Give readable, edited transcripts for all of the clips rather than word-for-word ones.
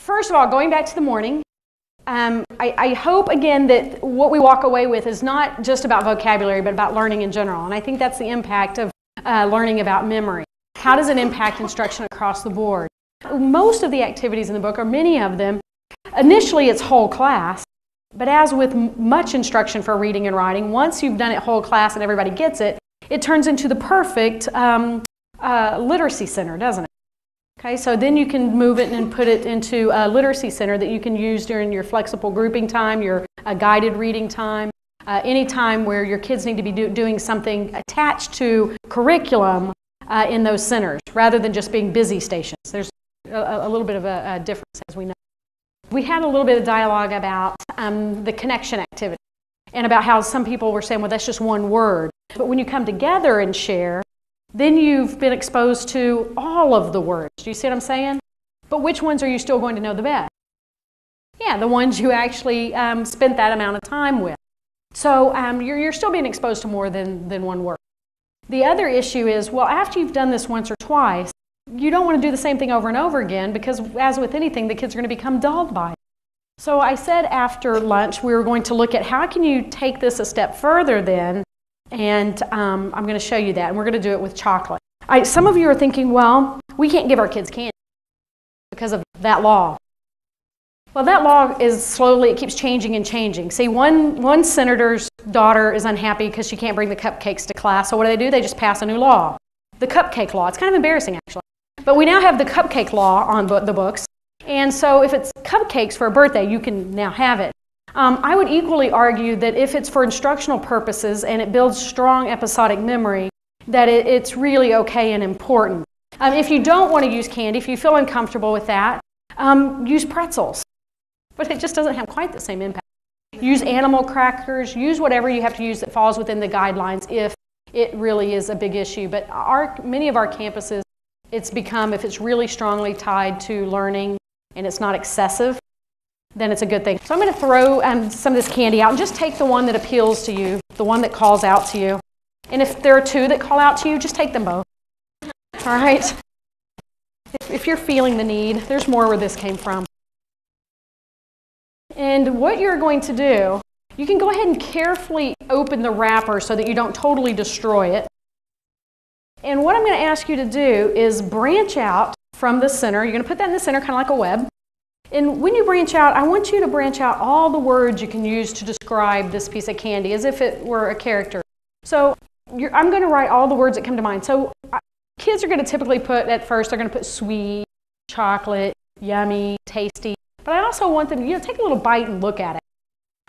First of all, going back to the morning, I hope, again, that what we walk away with is not just about vocabulary, but about learning in general. And I think that's the impact of learning about memory. How does it impact instruction across the board? Most of the activities in the book, or many of them, initially it's whole class. But as with much instruction for reading and writing, once you've done it whole class and everybody gets it, it turns into the perfect literacy center, doesn't it? Okay, so then you can move it and put it into a literacy center that you can use during your flexible grouping time, your guided reading time, any time where your kids need to be doing something attached to curriculum in those centers, rather than just being busy stations. There's a little bit of a difference, as we know. We had a little bit of dialogue about the connection activity and about how some people were saying, well, that's just one word. But when you come together and share, then you've been exposed to all of the words. Do you see what I'm saying? But which ones are you still going to know the best? Yeah, the ones you actually spent that amount of time with. So you're still being exposed to more than one word. The other issue is, well, after you've done this once or twice, you don't want to do the same thing over and over again, because as with anything, the kids are going to become dulled by it. So I said after lunch we were going to look at how can you take this a step further then, and I'm going to show you that, and we're going to do it with chocolate. Some of you are thinking, well, we can't give our kids candy because of that law. Well, that law is slowly, it keeps changing and changing. See, one senator's daughter is unhappy because she can't bring the cupcakes to class, so what do? They just pass a new law. The cupcake law. It's kind of embarrassing, actually. But we now have the cupcake law on the books, and so if it's cupcakes for a birthday, you can now have it. I would equally argue that if it's for instructional purposes and it builds strong episodic memory, that it's really okay and important. If you don't want to use candy, if you feel uncomfortable with that, use pretzels. But it just doesn't have quite the same impact. Use animal crackers, use whatever you have to use that falls within the guidelines if it really is a big issue. But many of our campuses, it's become, if it's really strongly tied to learning and it's not excessive, then it's a good thing. So I'm going to throw some of this candy out and just take the one that appeals to you, the one that calls out to you. And if there are two that call out to you, just take them both. All right? If you're feeling the need, there's more where this came from. And what you're going to do, you can go ahead and carefully open the wrapper so that you don't totally destroy it. And what I'm going to ask you to do is branch out from the center. You're going to put that in the center, kind of like a web. And when you branch out, I want you to branch out all the words you can use to describe this piece of candy, as if it were a character. So I'm going to write all the words that come to mind. So kids are going to typically put, at first, they're going to put sweet, chocolate, yummy, tasty. But I also want them, take a little bite and look at it.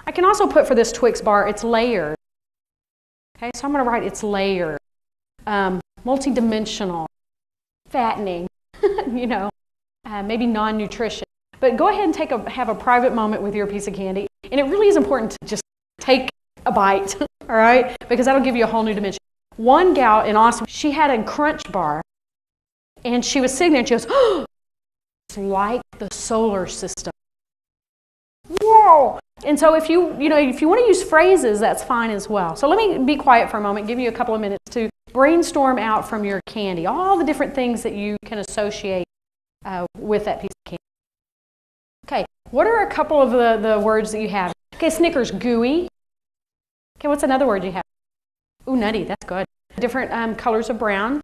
I can also put for this Twix bar, it's layered. Okay, so I'm going to write it's layered, multidimensional, fattening, maybe non-nutrition. But go ahead and have a private moment with your piece of candy. And it really is important to just take a bite, all right? Because that'll give you a whole new dimension. One gal in Austin, she had a crunch bar, and she was sitting there and she goes, oh, it's like the solar system. Whoa! And so if you want to use phrases, that's fine as well. So let me be quiet for a moment, give you a couple of minutes to brainstorm out from your candy all the different things that you can associate with that piece of candy. Okay, what are a couple of the words that you have? Okay, Snickers, gooey. Okay, what's another word you have? Ooh, nutty, that's good. Different colors of brown.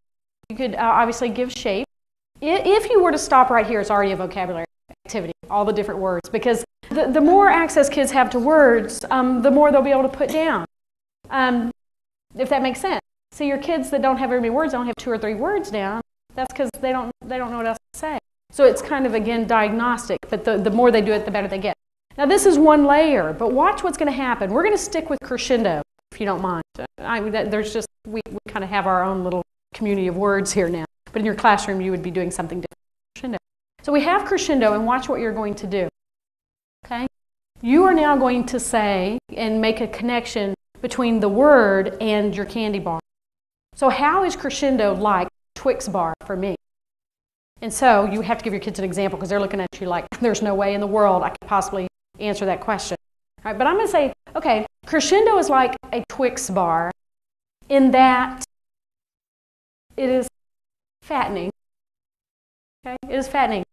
You could obviously give shape. If you were to stop right here, it's already a vocabulary activity, all the different words, because the more access kids have to words, the more they'll be able to put down, if that makes sense. So your kids that don't have very many words, don't have 2 or 3 words down, that's because they don't know what else to say. So it's kind of, again, diagnostic, but the more they do it, the better they get. Now this is one layer, but watch what's going to happen. We're going to stick with crescendo, if you don't mind. We kind of have our own little community of words here now. But in your classroom, you would be doing something different. Crescendo. So we have crescendo, and watch what you're going to do. Okay? You are now going to say and make a connection between the word and your candy bar. So how is crescendo like Twix bar for me? And so you have to give your kids an example because they're looking at you like, there's no way in the world I could possibly answer that question. All right, but I'm going to say, okay, crescendo is like a Twix bar in that it is fattening. Okay, it is fattening.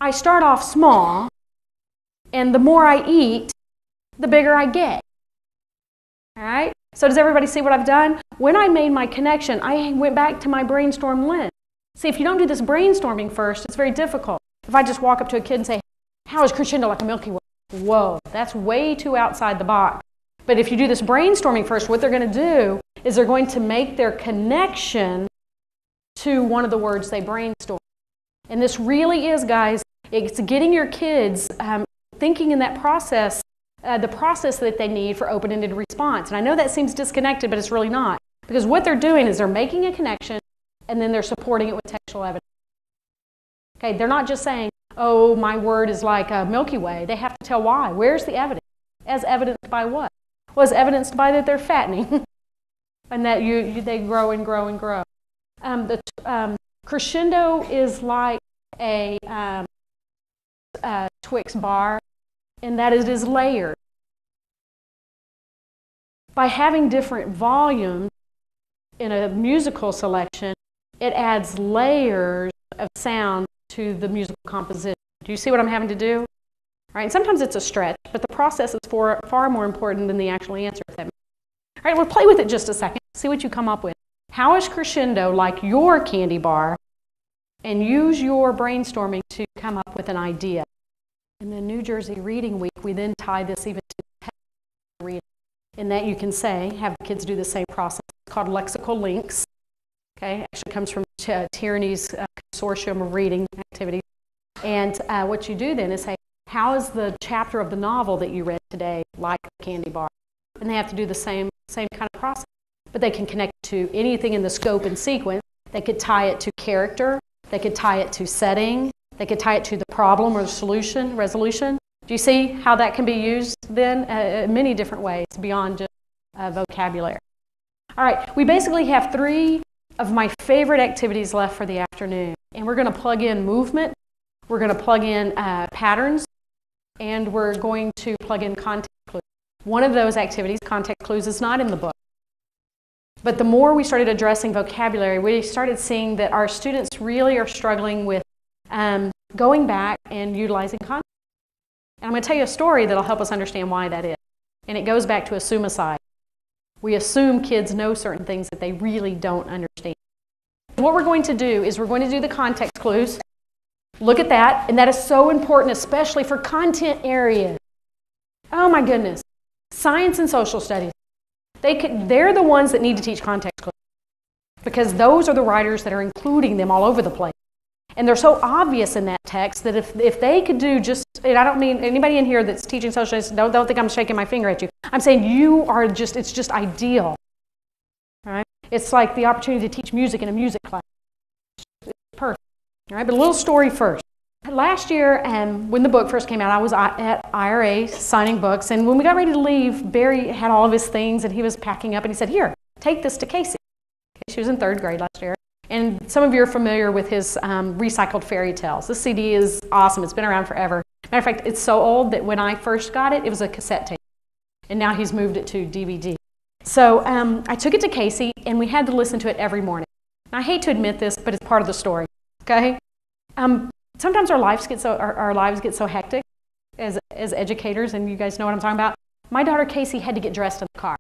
I start off small, and the more I eat, the bigger I get. All right? So does everybody see what I've done? When I made my connection, I went back to my brainstorm lens. See, if you don't do this brainstorming first, it's very difficult. If I just walk up to a kid and say, how is crescendo like a Milky Way? Whoa, that's way too outside the box. But if you do this brainstorming first, what they're going to do is they're going to make their connection to one of the words they brainstorm. And this really is, guys, it's getting your kids thinking in that process, the process that they need for open-ended response. And I know that seems disconnected, but it's really not. Because what they're doing is they're making a connection, and then they're supporting it with textual evidence. Okay, they're not just saying, oh, my word is like a Milky Way. They have to tell why. Where's the evidence? As evidenced by what? Well, as evidenced by that they're fattening and that they grow and grow and grow. Crescendo is like a Twix bar, in that it is layered. By having different volumes in a musical selection, it adds layers of sound to the musical composition. Do you see what I'm having to do? All right, and sometimes it's a stretch, but the process is far more important than the actual answer. All right, we'll play with it just a second, see what you come up with. How is crescendo like your candy bar? And use your brainstorming to come up with an idea. In the New Jersey Reading Week, we then tie this even to text reading. In that you can say, have the kids do the same process. It's called lexical links. Okay, actually comes from Tyranny's consortium of reading activities. And what you do then is say, how is the chapter of the novel that you read today like a candy bar? And they have to do the same kind of process. But they can connect to anything in the scope and sequence. They could tie it to character. They could tie it to setting. They could tie it to the problem or the solution, resolution. Do you see how that can be used then in many different ways beyond just vocabulary? All right, we basically have 3 of my favorite activities left for the afternoon. And we're going to plug in movement, we're going to plug in patterns, and we're going to plug in context clues. One of those activities, context clues, is not in the book. But the more we started addressing vocabulary, we started seeing that our students really are struggling with going back and utilizing context. And I'm going to tell you a story that will help us understand why that is. And it goes back to assumicide. We assume kids know certain things that they really don't understand. What we're going to do is we're going to do the context clues. Look at that, and that is so important, especially for content areas. Oh my goodness. Science and social studies. They're the ones that need to teach context clues because those are the writers that are including them all over the place. And they're so obvious in that text that if they could do just, and I don't mean anybody in here that's teaching social studies, don't think I'm shaking my finger at you. I'm saying you are just, it's just ideal. All right? It's like the opportunity to teach music in a music class. It's perfect. All right, but a little story first. Last year, when the book first came out, I was at IRA signing books, and when we got ready to leave, Barry had all of his things, and he was packing up, and he said, here, take this to Casey. She was in 3rd grade last year. And some of you are familiar with his recycled fairy tales. This CD is awesome. It's been around forever. Matter of fact, it's so old that when I first got it, it was a cassette tape. And now he's moved it to DVD. So I took it to Casey, and we had to listen to it every morning. And I hate to admit this, but it's part of the story. Okay? Sometimes our lives get so hectic as educators, and you guys know what I'm talking about. My daughter Casey had to get dressed in the car.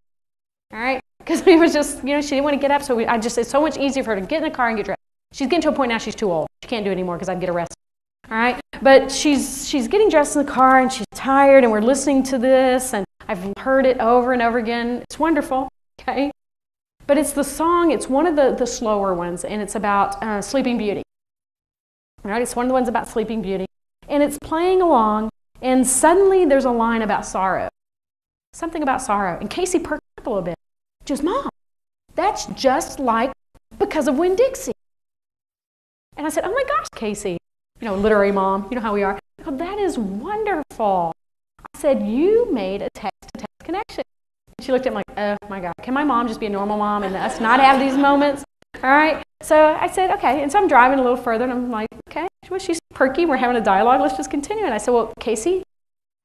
All right? Because it was just, she didn't want to get up, so it's so much easier for her to get in the car and get dressed. She's getting to a point now she's too old. She can't do it anymore because I'd get arrested. All right? But she's getting dressed in the car, and she's tired, and we're listening to this, and I've heard it over and over again. It's wonderful, okay? But it's the song, it's one of the slower ones, and it's about Sleeping Beauty. All right? It's one of the ones about Sleeping Beauty. And it's playing along, and suddenly there's a line about sorrow. Something about sorrow. And Casey perked up a little bit. She goes, Mom, that's just like Because of Winn-Dixie. And I said, oh my gosh, Casey, literary mom, you know how we are. Oh, that is wonderful. I said, you made a text-to-text connection. And she looked at me like, oh my God, can my mom just be a normal mom and us not have these moments? All right. So I said, okay. And so I'm driving a little further, and I'm like, okay, well, she's perky. We're having a dialogue. Let's just continue. And I said, well, Casey,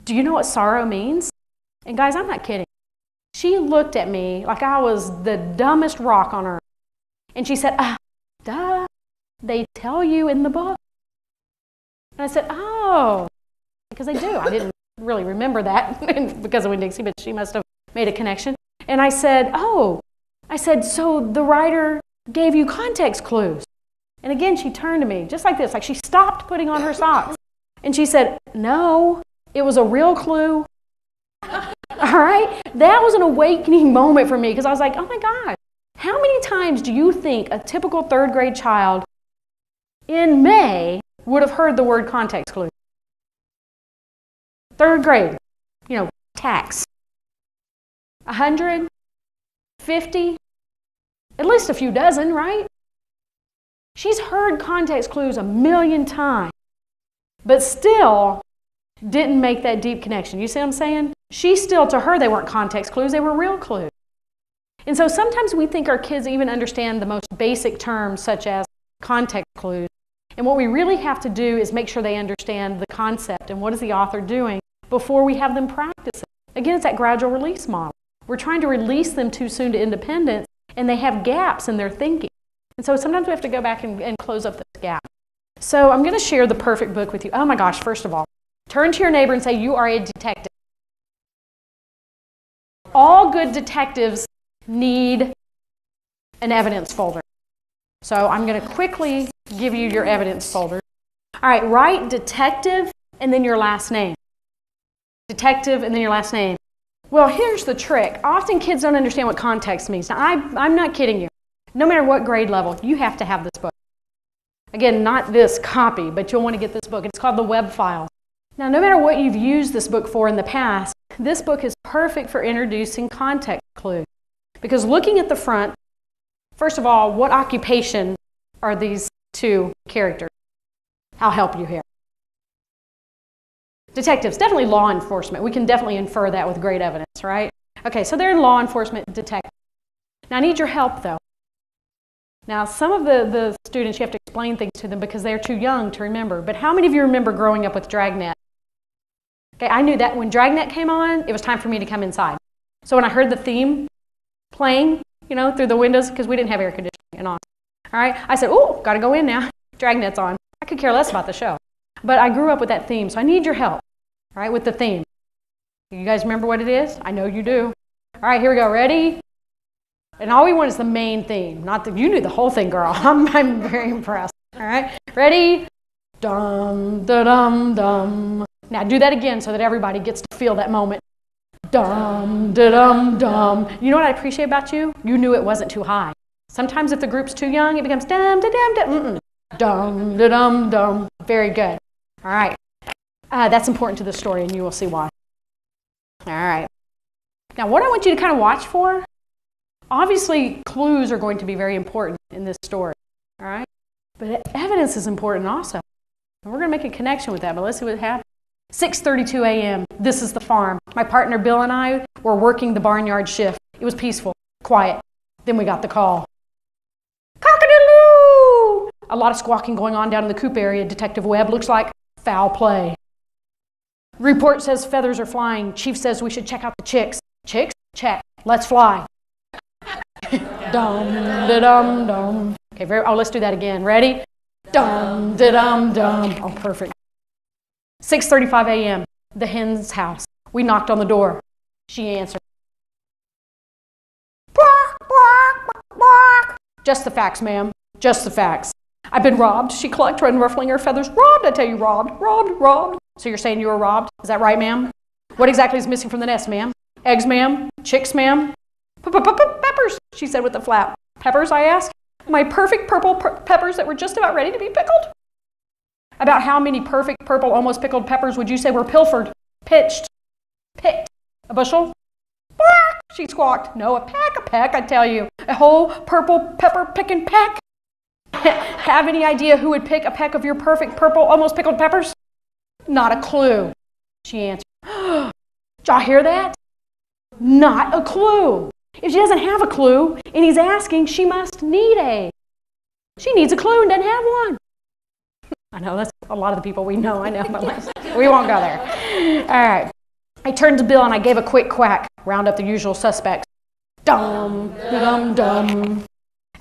do you know what sorrow means? And guys, I'm not kidding. She looked at me like I was the dumbest rock on earth. And she said, duh, they tell you in the book. And I said, oh, because I do. I didn't really remember that because of Winn-Dixie, but she must have made a connection. And I said, oh, so the writer gave you context clues. And again, she turned to me just like this, like she stopped putting on her socks. And she said, no, it was a real clue. All right? That was an awakening moment for me because I was like, oh my gosh, how many times do you think a typical third grade child in May would have heard the word context clue? Third grade, tax. 100? 50? At least a few dozen, right? She's heard context clues 1,000,000 times, but still didn't make that deep connection. You see what I'm saying? To her, they weren't context clues, they were real clues. And so sometimes we think our kids even understand the most basic terms such as context clues. And what we really have to do is make sure they understand the concept and what is the author doing before we have them practice it. Again, it's that gradual release model. We're trying to release them too soon to independence, and they have gaps in their thinking. And so sometimes we have to go back and close up this gap. So I'm going to share the perfect book with you. Oh my gosh, first of all, turn to your neighbor and say, you are a detective. All good detectives need an evidence folder. So I'm going to quickly give you your evidence folder. All right, write detective and then your last name. Detective and then your last name. Well, here's the trick. Often kids don't understand what context means. Now, I'm not kidding you. No matter what grade level, you have to have this book. Again, not this copy, but you'll want to get this book. It's called the Web Files. Now, no matter what you've used this book for in the past, this book is perfect for introducing context clues. Because looking at the front, first of all, what occupation are these two characters? I'll help you here. Detectives, definitely law enforcement. We can definitely infer that with great evidence, right? Okay, so they're in law enforcement detectives. Now, I need your help, though. Now, some of the students, you have to explain things to them because they're too young to remember. But how many of you remember growing up with Dragnet? Okay, I knew that when Dragnet came on, it was time for me to come inside. So when I heard the theme playing, through the windows, because we didn't have air conditioning and all. All right, I said, oh, got to go in now. Dragnet's on. I could care less about the show. But I grew up with that theme, so I need your help, all right, with the theme. You guys remember what it is? I know you do. All right, here we go. Ready? And all we want is the main theme. Not that you knew the whole thing, girl. I'm very impressed. All right, ready? Dum, da, dum, dum. Now do that again so that everybody gets to feel that moment. Dum, da, dum, dum. You know what I appreciate about you? You knew it wasn't too high. Sometimes if the group's too young, it becomes dum, da, dum, dum. Dum, da, dum, dum. Very good. All right. That's important to the story, and you will see why. All right. Now, what I want you to kind of watch for, obviously, clues are going to be very important in this story. All right? But evidence is important also. And we're going to make a connection with that, but let's see what happens. 6:32 a.m. This is the farm. My partner Bill and I were working the barnyard shift. It was peaceful, quiet. Then we got the call. Cock-a-doodle-oo! A lot of squawking going on down in the coop area. Detective Webb looks like foul play. Report says feathers are flying. Chief says we should check out the chicks. Chicks? Check. Let's fly. Dum, da, dum, dum. Okay, let's do that again. Ready? Dum, da, dum, dum. Oh, perfect. 6:35 a.m. The hen's house. We knocked on the door. She answered. Bark, bark, bark, bark. Just the facts, ma'am. Just the facts. I've been robbed. She clucked, unruffling her feathers. Robbed, I tell you, robbed, robbed, robbed. So you're saying you were robbed? Is that right, ma'am? What exactly is missing from the nest, ma'am? Eggs, ma'am? Chicks, ma'am? Peppers, she said with a flap. Peppers, I asked. My perfect purple peppers that were just about ready to be pickled. About how many perfect purple, almost pickled peppers would you say were pilfered, pitched, picked? A bushel? Bark, she squawked. No, a peck, I tell you. A whole purple pepper picking peck. Have any idea who would pick a peck of your perfect purple, almost pickled peppers? Not a clue, she answered. Did y'all hear that? Not a clue. If she doesn't have a clue and he's asking, she must need a. She needs a clue and doesn't have one. I know, that's a lot of the people we know, I know, but we won't go there. All right. I turned to Bill and I gave a quick quack. Round up the usual suspects. Dum, dum, dum.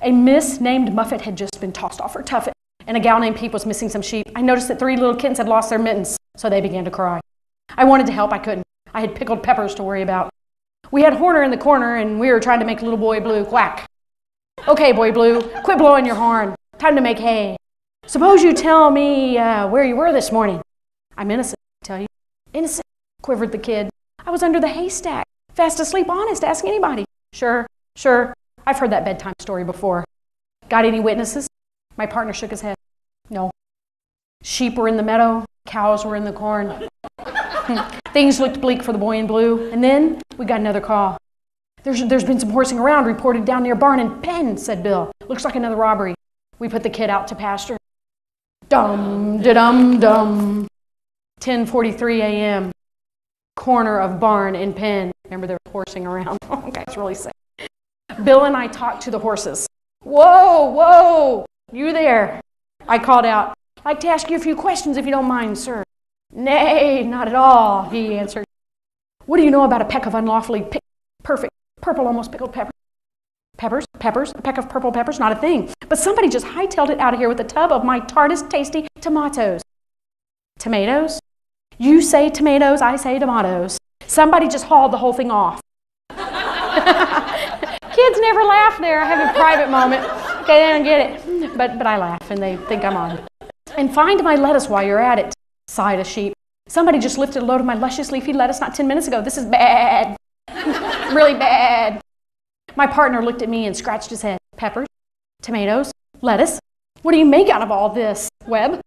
A Miss named Muffet had just been tossed off her tuffet. and a gal named Peep was missing some sheep. I noticed that 3 little kittens had lost their mittens, so they began to cry. I wanted to help, I couldn't. I had pickled peppers to worry about. We had Horner in the corner, and we were trying to make little boy Blue quack. Okay, boy Blue, quit blowing your horn. Time to make hay. Suppose you tell me where you were this morning. I'm innocent, I tell you. Innocent, quivered the kid. I was under the haystack, fast asleep, honest, ask anybody. Sure, I've heard that bedtime story before. Got any witnesses? My partner shook his head. No. Sheep were in the meadow, cows were in the corn. Things looked bleak for the boy in blue, and then we got another call. There's been some horsing around reported down near barn and pen, said Bill. Looks like another robbery. We put the kid out to pasture. Dum-de-dum-dum. 10:43 a.m. Corner of barn and pen. Remember, they were horsing around. Oh, that's really sad. Bill and I talked to the horses. Whoa, you there. I called out. I'd like to ask you a few questions if you don't mind, sir. Nay, not at all, he answered. What do you know about a peck of unlawfully perfect, purple, almost pickled peppers? Peppers, a peck of purple peppers, not a thing. But somebody just hightailed it out of here with a tub of my tartest, tasty tomatoes. Tomatoes? You say tomatoes, I say tomatoes. Somebody just hauled the whole thing off. Kids never laugh there. I have a private moment. Okay, they don't get it. But I laugh and they think I'm on. And find my lettuce while you're at it, sighed a sheep. Somebody just lifted a load of my luscious leafy lettuce not 10 minutes ago. This is bad. Really bad. My partner looked at me and scratched his head. Peppers, tomatoes, lettuce. What do you make out of all this, Webb?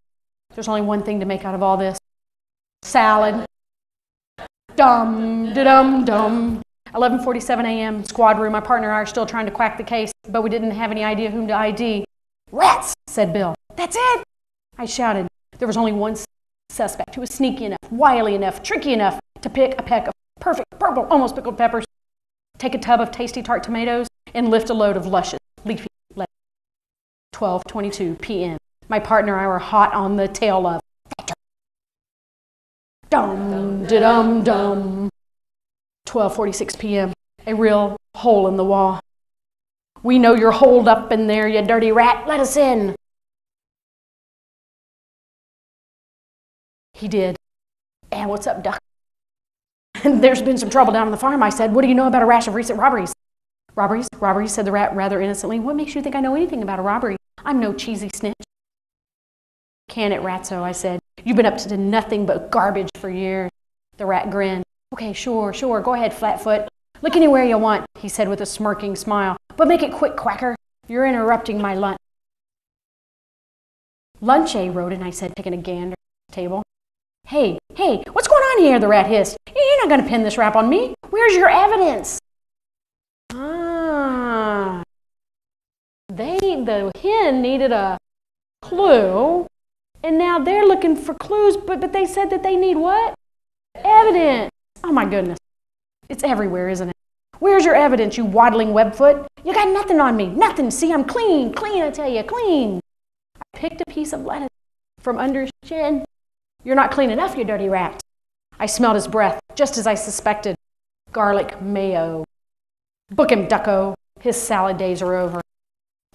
There's only one thing to make out of all this. Salad. Dum-de-dum-dum. 11:47 a.m. Squad room. My partner and I are still trying to quack the case, but we didn't have any idea whom to ID. Rats, said Bill. That's it, I shouted. There was only one suspect who was sneaky enough, wily enough, tricky enough to pick a peck of perfect, purple, almost pickled peppers, take a tub of tasty tart tomatoes, and lift a load of luscious, leafy lettuce. 12:22 p.m. My partner and I were hot on the tail of dum-de-dum-dum. 12:46 p.m. A real hole in the wall. We know you're holed up in there, you dirty rat. Let us in. He did. And what's up, Duck? There's been some trouble down on the farm, I said. What do you know about a rash of recent robberies? Robberies, said the rat rather innocently. What makes you think I know anything about a robbery? I'm no cheesy snitch. Can it, Ratso, I said. You've been up to nothing but garbage for years. The rat grinned. Okay, sure, go ahead, Flatfoot. Look anywhere you want, he said with a smirking smile. But make it quick, Quacker. You're interrupting my lunch. Lunch, Rodent, I said, taking a gander at the table. Hey, what's going on here, the rat hissed. You're not going to pin this rap on me. Where's your evidence? The hen needed a clue, and now they're looking for clues, but they said that they need what? Evidence. Oh my goodness. It's everywhere, isn't it? Where's your evidence, you waddling webfoot? You got nothing on me. Nothing. See, I'm clean, I tell you, clean. I picked a piece of lettuce from under his chin. You're not clean enough, you dirty rat. I smelled his breath, just as I suspected. Garlic mayo. Book him, Ducko. His salad days are over.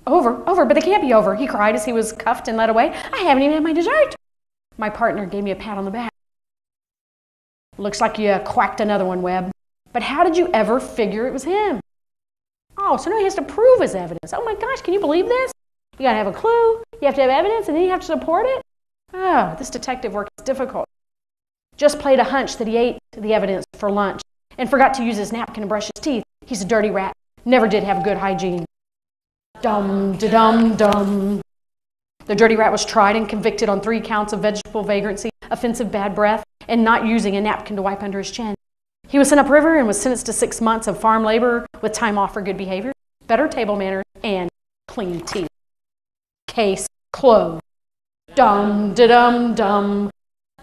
Over, but they can't be over, he cried as he was cuffed and led away. I haven't even had my dessert. My partner gave me a pat on the back. Looks like you quacked another one, Webb. But how did you ever figure it was him? Oh, so now he has to prove his evidence. Oh my gosh, can you believe this? You gotta have a clue, you have to have evidence, and then you have to support it? Oh, this detective work is difficult. Just played a hunch that he ate the evidence for lunch and forgot to use his napkin to brush his teeth. He's a dirty rat. Never did have good hygiene. Dum-de-dum-dum. The dirty rat was tried and convicted on 3 counts of vegetable vagrancy, offensive bad breath, and not using a napkin to wipe under his chin. He was sent upriver and was sentenced to 6 months of farm labor with time off for good behavior, better table manners, and clean teeth. Case closed. Dum-de-dum-dum.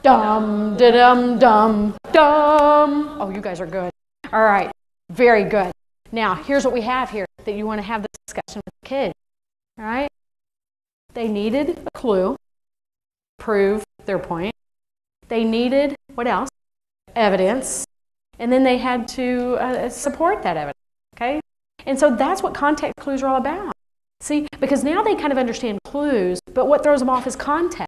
Dum-de-dum-dum. Dum. Oh, you guys are good. All right. Very good. Now, here's what we have here that you want to have this discussion with the kids. All right? They needed a clue, prove their point. They needed, what else? Evidence. And then they had to support that evidence. Okay? And so that's what context clues are all about. See, because now they kind of understand clues, but what throws them off is context.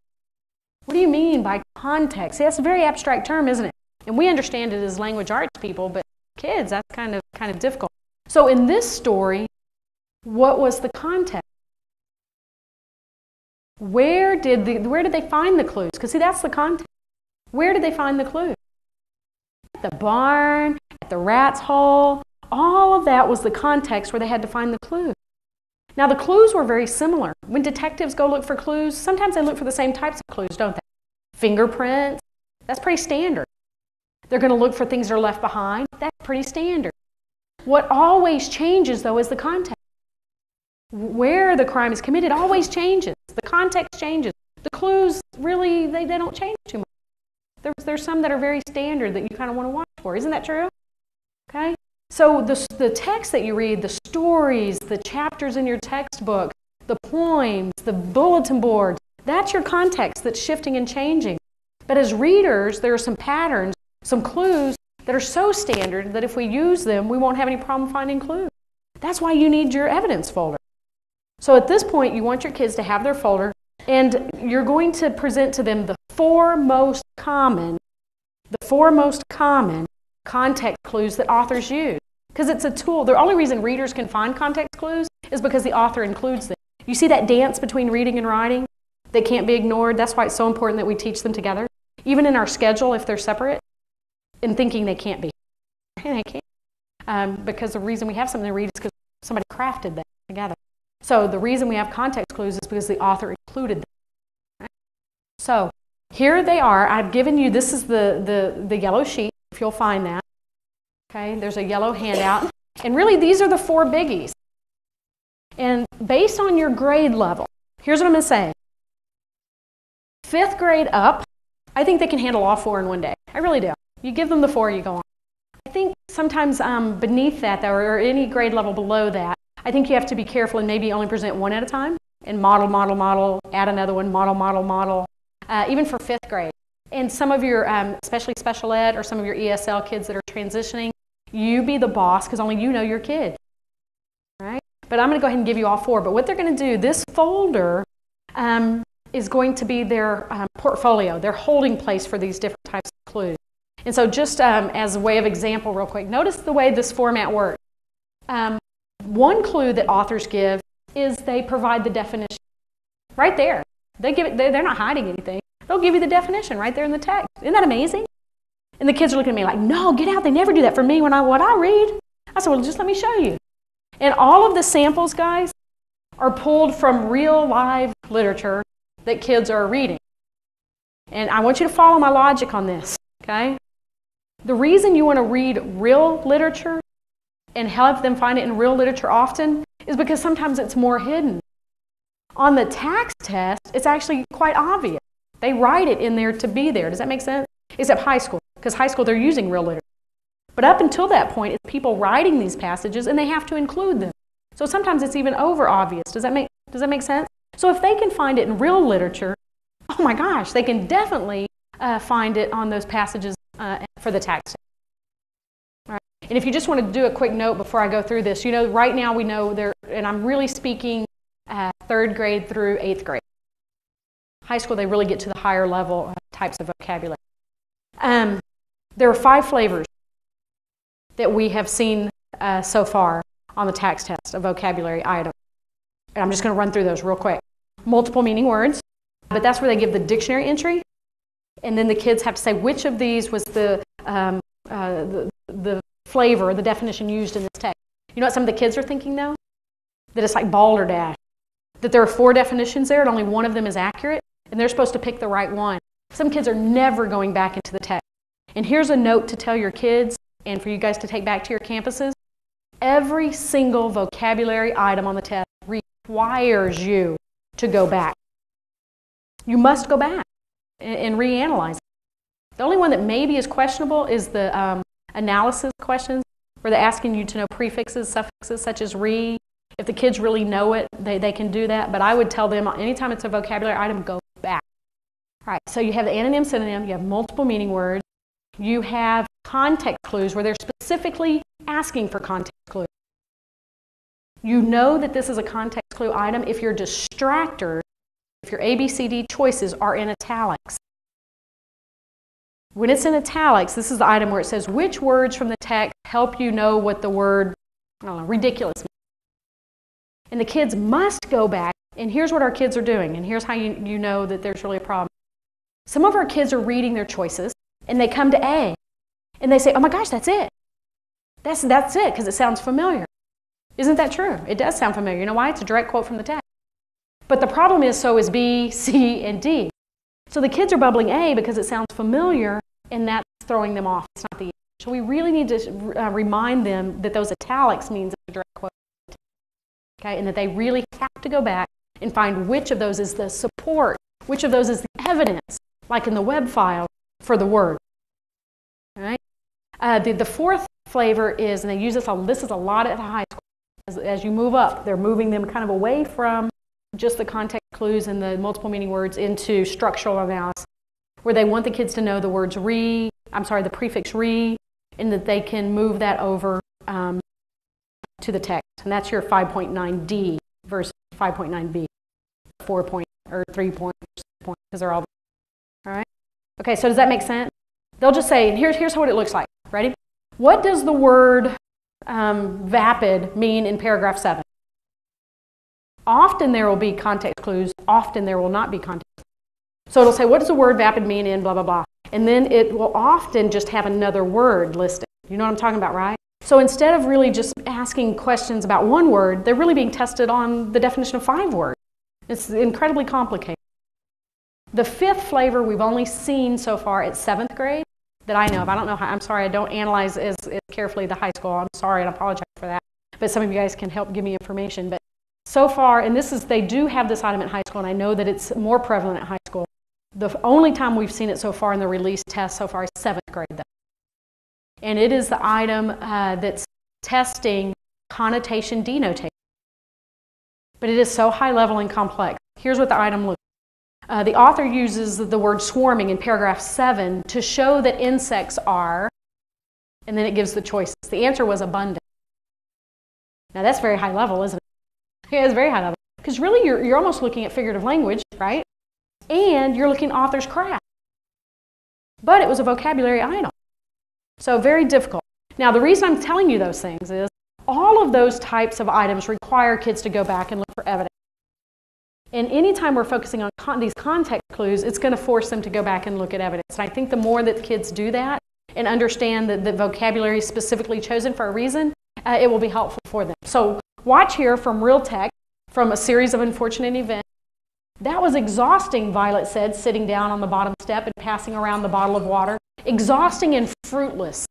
What do you mean by context? See, that's a very abstract term, isn't it? And we understand it as language arts people, but kids, that's kind of difficult. So in this story, what was the context? Where did they find the clues? Because see, that's the context. Where did they find the clues? At the barn, at the rat's hole. All of that was the context where they had to find the clues. Now, the clues were very similar. When detectives go look for clues, sometimes they look for the same types of clues, don't they? Fingerprints, that's pretty standard. They're going to look for things that are left behind. That's pretty standard. What always changes, though, is the context. Where the crime is committed always changes. The context changes. The clues, really, they don't change too much. There's some that are very standard that you kind of want to watch for. Isn't that true? Okay? So the text that you read, the stories, the chapters in your textbook, the poems, the bulletin boards, that's your context that's shifting and changing. But as readers, there are some patterns, some clues that are so standard that if we use them, we won't have any problem finding clues. That's why you need your evidence folder. So at this point, you want your kids to have their folder, and you're going to present to them the four most common context clues that authors use. Because it's a tool. The only reason readers can find context clues is because the author includes them. You see that dance between reading and writing that can't be ignored? That's why it's so important that we teach them together. Even in our schedule, if they're separate, and thinking they can't be. They can't. Because the reason we have something to read is because somebody crafted that together. So the reason we have context clues is because the author included them. Right? So here they are. I've given you, this is the yellow sheet, if you'll find that. Okay, there's a yellow handout. And really, these are the four biggies. And based on your grade level, here's what I'm going to say. 5th grade up, I think they can handle all 4 in one day. I really do. You give them the 4, you go on. I think sometimes beneath that, though, or any grade level below that, I think you have to be careful and maybe only present one at a time. And model, add another one, model, even for 5th grade. And some of your, especially special ed or some of your ESL kids that are transitioning, you be the boss because only you know your kid. Right? But I'm going to go ahead and give you all 4. But what they're going to do, this folder is going to be their portfolio, their holding place for these different types of clues. And so just as a way of example real quick, notice the way this format works. One clue that authors give is they provide the definition. Right there. They give it, they're not hiding anything. They'll give you the definition right there in the text. Isn't that amazing? And the kids are looking at me like, no, get out. They never do that for me when what I read. I said, well, just let me show you. And all of the samples, guys, are pulled from real live literature that kids are reading. And I want you to follow my logic on this, okay? The reason you want to read real literature and help them find it in real literature often is because sometimes it's more hidden. On the tax test, it's actually quite obvious. They write it in there to be there. Does that make sense? Except high school, because high school they're using real literature. But up until that point, it's people writing these passages and they have to include them. So sometimes it's even over obvious. Does that make sense? So if they can find it in real literature, oh my gosh, they can definitely find it on those passages for the tax test. All right. And if you just want to do a quick note before I go through this, you know, right now we know there, and I'm really speaking 3rd grade through 8th grade. High school, they really get to the higher level types of vocabulary. There are 5 flavors that we have seen so far on the tax test, a vocabulary item. And I'm just going to run through those real quick. Multiple meaning words, but that's where they give the dictionary entry, and then the kids have to say which of these was the flavor, the definition used in this text. You know what some of the kids are thinking, though? That it's like balderdash. That there are 4 definitions there, and only one of them is accurate, and they're supposed to pick the right one. Some kids are never going back into the text. And here's a note to tell your kids, and for you guys to take back to your campuses. Every single vocabulary item on the test requires you to go back. You must go back and reanalyze it. The only one that maybe is questionable is the analysis questions, where they're asking you to know prefixes, suffixes, such as re. If the kids really know it, they can do that. But I would tell them anytime it's a vocabulary item, go back. All right, so you have the anonym, synonym, you have multiple meaning words, you have context clues where they're specifically asking for context clues. You know that this is a context clue item if your distractors, if your ABCD choices are in italics. When it's in italics, this is the item where it says, which words from the text help you know what the word, I don't know, ridiculous means. And the kids must go back, and here's what our kids are doing, and here's how you know that there's really a problem. Some of our kids are reading their choices, and they come to A, and they say, oh my gosh, that's it. That's it, because it sounds familiar. Isn't that true? It does sound familiar. You know why? It's a direct quote from the text. But the problem is, so is B, C, and D. So the kids are bubbling A because it sounds familiar, and that's throwing them off. It's not the answer. So we really need to remind them that those italics means it's a direct quote. Okay, and that they really have to go back and find which of those is the support, which of those is the evidence, like in the web file, for the word. All right? The fourth flavor is, and they use this a lot at the high school, as you move up, they're moving them kind of away from just the context clues and the multiple meaning words into structural analysis, where they want the kids to know the words the prefix re, and that they can move that over to the text. And that's your 5.9D versus 5.9B, 4 point or 3 point or 6 point, because they're all right. Okay, so does that make sense? They'll just say, here's what it looks like. Ready? What does the word vapid mean in paragraph 7? Often there will be context clues, often there will not be context clues. So it'll say, what does the word vapid mean in blah, blah, blah. And then it will often just have another word listed. You know what I'm talking about, right? So instead of really just asking questions about one word, they're really being tested on the definition of 5 words. It's incredibly complicated. The fifth flavor we've only seen so far at 7th grade that I know of. I don't know how, I'm sorry, I don't analyze as carefully the high school. I'm sorry and I apologize for that. But some of you guys can help give me information. But so far, and they do have this item at high school, and I know that it's more prevalent at high school. The only time we've seen it so far in the release test so far is 7th grade, though. And it is the item that's testing connotation denotation. But it is so high level and complex. Here's what the item looks like. The author uses the word swarming in paragraph 7 to show that insects are, and then it gives the choices. The answer was abundant. Now that's very high level, isn't it? Yeah, it's very high level. Because really you're almost looking at figurative language, right? And you're looking at author's craft. But it was a vocabulary item. So very difficult. Now the reason I'm telling you those things is all of those types of items require kids to go back and look for evidence. And anytime we're focusing on these context clues, it's going to force them to go back and look at evidence. And I think the more that kids do that and understand that the vocabulary is specifically chosen for a reason, it will be helpful for them. So watch here from Real Tech, from a series of unfortunate events. That was exhausting, Violet said, sitting down on the bottom step and passing around the bottle of water. Exhausting and fruitless.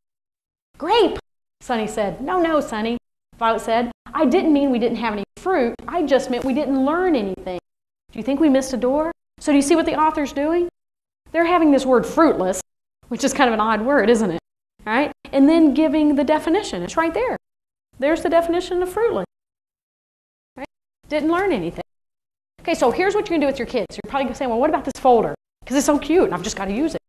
Grape, Sonny said. No, Sonny, Violet said. I didn't mean we didn't have any fruit. I just meant we didn't learn anything. Do you think we missed a door? So do you see what the author's doing? They're having this word fruitless, which is kind of an odd word, isn't it? All right? And then giving the definition. It's right there. There's the definition of fruitless. Right? Didn't learn anything. Okay, so here's what you can do with your kids. You're probably saying, well, what about this folder? Because it's so cute and I've just got to use it.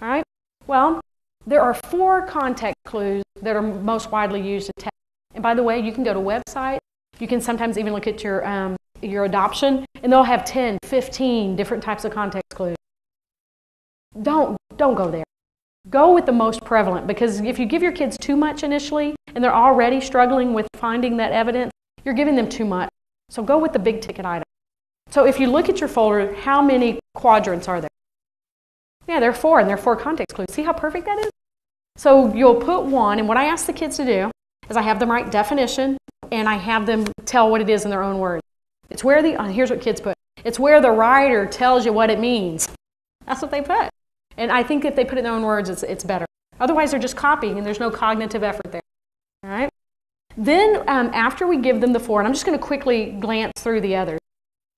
All right? Well, there are 4 context clues that are most widely used in text. And by the way, you can go to websites. You can sometimes even look at your adoption, and they'll have 10, 15 different types of context clues. Don't go there. Go with the most prevalent, because if you give your kids too much initially, and they're already struggling with finding that evidence, you're giving them too much. So go with the big ticket item. So if you look at your folder, how many quadrants are there? Yeah, there are 4, and there are 4 context clues. See how perfect that is? So you'll put 1, and what I ask the kids to do is I have them write definition, and I have them tell what it is in their own words. It's where here's what kids put. It's where the writer tells you what it means. That's what they put. And I think if they put it in their own words, it's better. Otherwise, they're just copying, and there's no cognitive effort there. All right? Then after we give them the 4, and I'm just going to quickly glance through the others.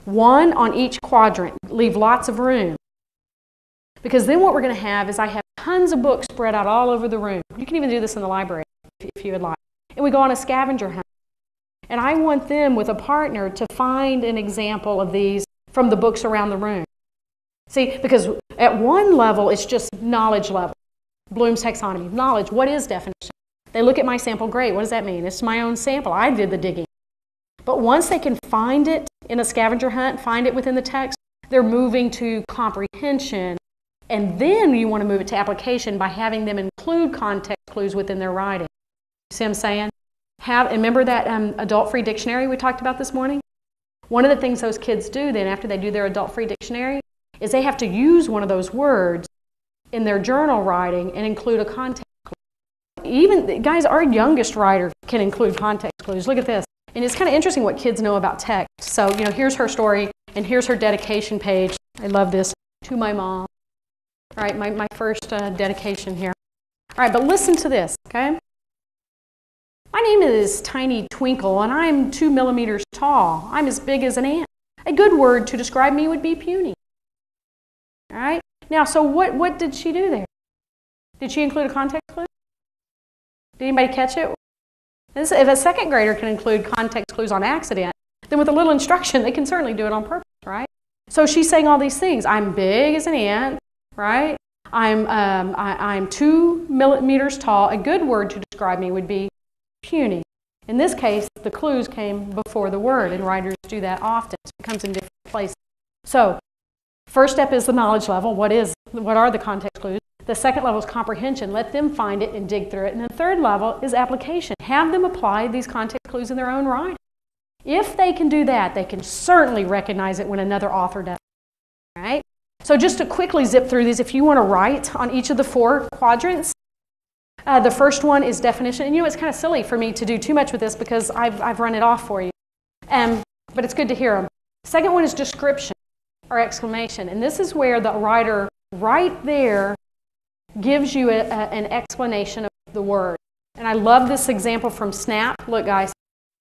1 on each quadrant. Leave lots of room. Because then what we're going to have is I have tons of books spread out all over the room. You can even do this in the library if you would like. And we go on a scavenger hunt. And I want them with a partner to find an example of these from the books around the room. See, because at one level, it's just knowledge level. Bloom's taxonomy. Knowledge, what is definition? They look at my sample, great, what does that mean? It's my own sample. I did the digging. But once they can find it in a scavenger hunt, find it within the text, they're moving to comprehension. And then you want to move it to application by having them include context clues within their writing. You see what I'm saying? Remember that adult-free dictionary we talked about this morning? One of the things those kids do then after they do their adult-free dictionary is they have to use one of those words in their journal writing and include a context clue. Even, guys, our youngest writer can include context clues. Look at this. And it's kind of interesting what kids know about text. So, here's her story, and here's her dedication page. I love this. To my mom. All right, my first dedication here. All right, but listen to this, okay? My name is Tiny Twinkle, and I'm 2 millimeters tall. I'm as big as an ant. A good word to describe me would be puny. All right? Now, so what did she do there? Did she include a context clue? Did anybody catch it? If a second grader can include context clues on accident, then with a little instruction, they can certainly do it on purpose, right? So she's saying all these things. I'm big as an ant, right? I'm 2 millimeters tall. A good word to describe me would be puny. In this case, the clues came before the word, and writers do that often. So it comes in different places. So, first step is the knowledge level. What are the context clues? The second level is comprehension. Let them find it and dig through it. And the third level is application. Have them apply these context clues in their own writing. If they can do that, they can certainly recognize it when another author does. All right? So just to quickly zip through these, if you want to write on each of the 4 quadrants, the first one is definition. And it's kind of silly for me to do too much with this because I've run it off for you. But it's good to hear them. Second one is description or exclamation. And this is where the writer right there gives you an explanation of the word. And I love this example from Snap. Look, guys.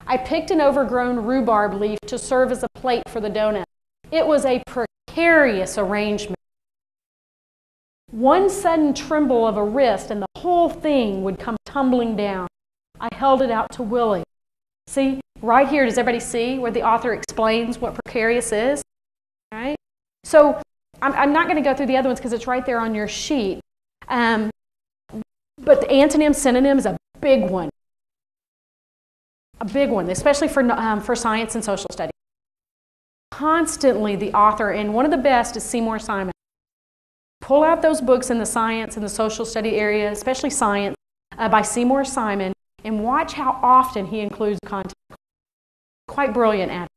I picked an overgrown rhubarb leaf to serve as a plate for the donut. It was a precarious arrangement. One sudden tremble of a wrist and the whole thing would come tumbling down. I held it out to Willie. See, right here, does everybody see where the author explains what precarious is? All right? So I'm not going to go through the other ones because it's right there on your sheet. But the antonym, synonym is a big one. A big one, especially for science and social studies. Constantly the author, and one of the best is Seymour Simon. Pull out those books in the science and the social study area, especially science, by Seymour Simon, and watch how often he includes content. Quite brilliant at it.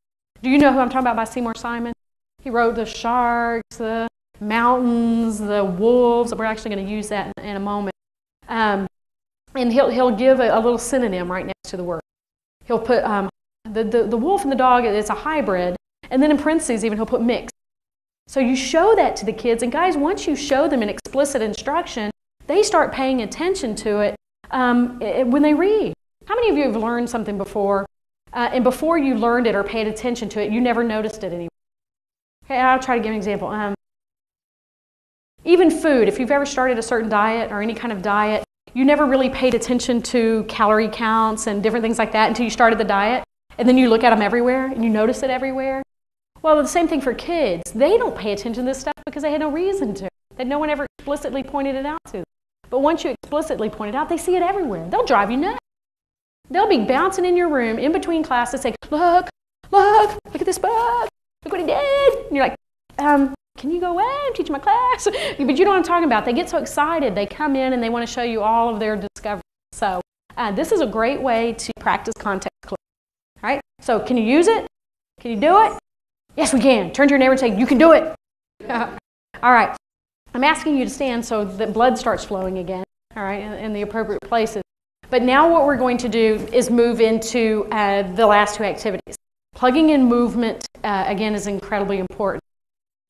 Do you know who I'm talking about by Seymour Simon? He wrote the sharks, the mountains, the wolves. We're actually going to use that in a moment. And he'll give a little synonym right next to the word. He'll put the wolf and the dog, it's a hybrid, and then in parentheses even he'll put mixed. So you show that to the kids, and guys, once you show them an explicit instruction, they start paying attention to it when they read. How many of you have learned something before, and before you learned it or paid attention to it, you never noticed it anymore? Okay, I'll try to give an example. Even food, if you've ever started a certain diet or any kind of diet, you never really paid attention to calorie counts and different things like that until you started the diet, and then you look at them everywhere and you notice it everywhere. Well, the same thing for kids. They don't pay attention to this stuff because they had no reason to. That no one ever explicitly pointed it out to them. But once you explicitly point it out, they see it everywhere. They'll drive you nuts. They'll be bouncing in your room in between classes saying, look at this book. Look what he did. And you're like, can you go away? I'm teaching my class. But you know what I'm talking about. They get so excited. They come in and they want to show you all of their discoveries. So this is a great way to practice context clues. All right? So can you use it? Can you do it? Yes, we can. Turn to your neighbor and say, you can do it. All right. I'm asking you to stand so that blood starts flowing again, all right, in the appropriate places. But now what we're going to do is move into the last 2 activities. Plugging in movement, again, is incredibly important.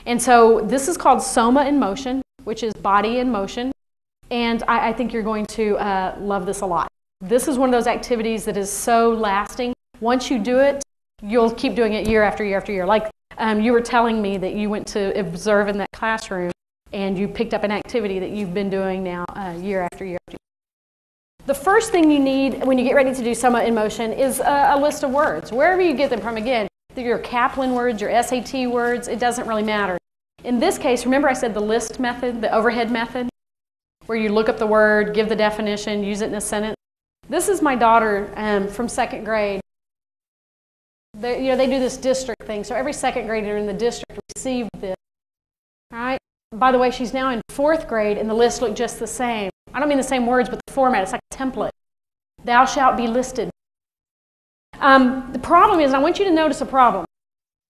And so this is called Soma in Motion, which is body in motion. And I think you're going to love this a lot. This is one of those activities that is so lasting. Once you do it, you'll keep doing it year after year after year. Like you were telling me that you went to observe in that classroom and you picked up an activity that you've been doing now year after year after year. The first thing you need when you get ready to do Soma in Motion is a list of words. Wherever you get them from, again, your Kaplan words, your SAT words, it doesn't really matter. In this case, remember I said the list method, the overhead method, where you look up the word, give the definition, use it in a sentence. This is my daughter from 2nd grade. They do this district thing. So every second grader in the district received this. All right. By the way, she's now in 4th grade, and the lists look just the same. I don't mean the same words, but the format. It's like a template. Thou shalt be listed. The problem is, I want you to notice a problem.